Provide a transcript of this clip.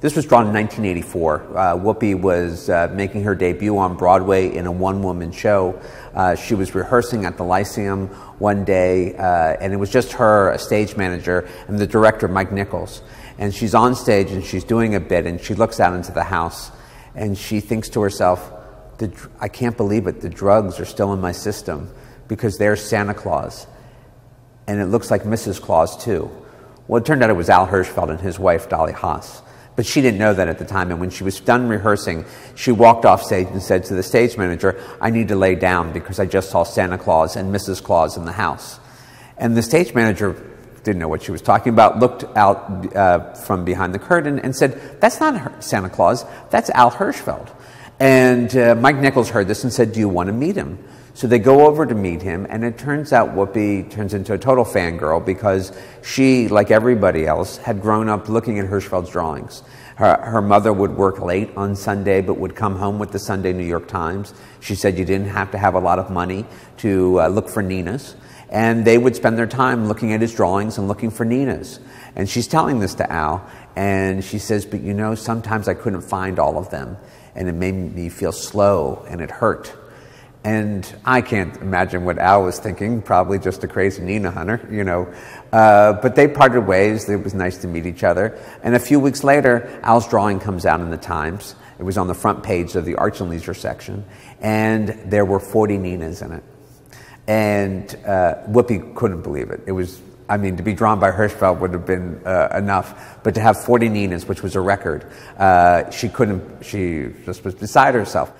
This was drawn in 1984. Whoopi was making her debut on Broadway in a one-woman show. She was rehearsing at the Lyceum one day, and it was just her, a stage manager, and the director, Mike Nichols. And she's on stage and she's doing a bit, and she looks out into the house and she thinks to herself, I can't believe it, the drugs are still in my system, because there's Santa Claus. And it looks like Mrs. Claus too. Well, it turned out it was Al Hirschfeld and his wife, Dolly Haas. But she didn't know that at the time, and when she was done rehearsing, she walked off stage and said to the stage manager, I need to lay down because I just saw Santa Claus and Mrs. Claus in the house. And the stage manager didn't know what she was talking about, looked out from behind the curtain and said, that's not Santa Claus, that's Al Hirschfeld. And Mike Nichols heard this and said, do you want to meet him? So they go over to meet him, and it turns out Whoopi turns into a total fangirl because she, like everybody else, had grown up looking at Hirschfeld's drawings. Her mother would work late on Sunday but would come home with the Sunday New York Times. She said you didn't have to have a lot of money to look for Nina's. And they would spend their time looking at his drawings and looking for Nina's. And she's telling this to Al, and she says, but you know, sometimes I couldn't find all of them, and it made me feel slow, and it hurt. And I can't imagine what Al was thinking, probably just a crazy Nina hunter, you know. But they parted ways. It was nice to meet each other. And a few weeks later, Al's drawing comes out in the Times. It was on the front page of the Arts and Leisure section, and there were 40 Ninas in it. And Whoopi couldn't believe it. It was, I mean, to be drawn by Hirschfeld would have been enough, but to have 40 Ninas, which was a record, she just was beside herself.